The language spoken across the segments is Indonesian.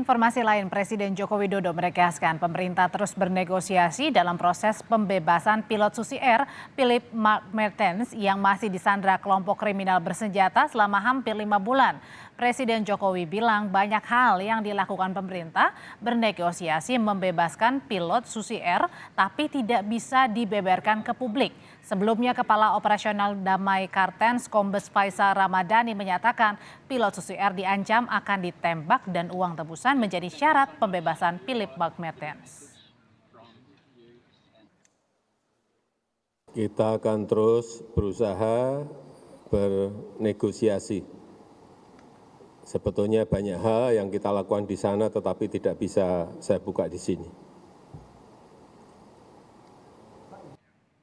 Informasi lain, Presiden Joko Widodo menegaskan pemerintah terus bernegosiasi dalam proses pembebasan pilot Susi Air, Philip Mertens, yang masih disandra kelompok kriminal bersenjata selama hampir 5 bulan. Presiden Jokowi bilang banyak hal yang dilakukan pemerintah bernegosiasi membebaskan pilot Susi Air, tapi tidak bisa dibeberkan ke publik. Sebelumnya, Kepala Operasional Damai Kartens Kombes Faisal Ramadhani menyatakan pilot Susi Air diancam akan ditembak dan uang tebusan menjadi syarat pembebasan Philip Mertens. Kita akan terus berusaha bernegosiasi. Sebetulnya banyak hal yang kita lakukan di sana tetapi tidak bisa saya buka di sini.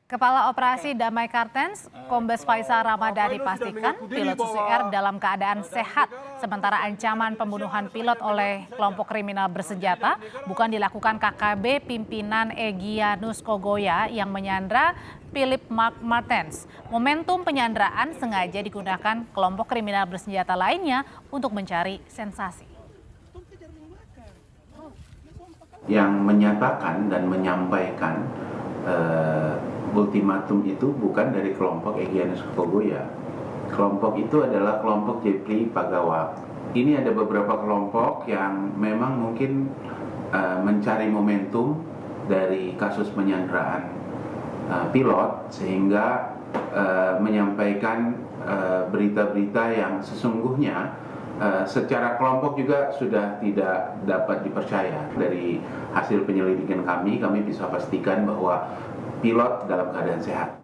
Kepala Operasi Damai Kartens, Kombes Faisal Ramadhani pastikan pilot Susi Air dalam keadaan sehat, sementara ancaman pembunuhan pilot oleh kelompok kriminal bersenjata bukan dilakukan KKB pimpinan Egyanus Kogoya yang menyandra Philip Mertens. Momentum penyanderaan sengaja digunakan kelompok kriminal bersenjata lainnya untuk mencari sensasi. Yang menyatakan dan menyampaikan ultimatum itu bukan dari kelompok Egyanus Kogoya. Kelompok itu adalah kelompok Jepri Pagawa. Ini ada beberapa kelompok yang memang mungkin mencari momentum dari kasus penyanderaan pilot sehingga menyampaikan berita-berita yang sesungguhnya secara kelompok juga sudah tidak dapat dipercaya. Dari hasil penyelidikan kami bisa pastikan bahwa pilot dalam keadaan sehat.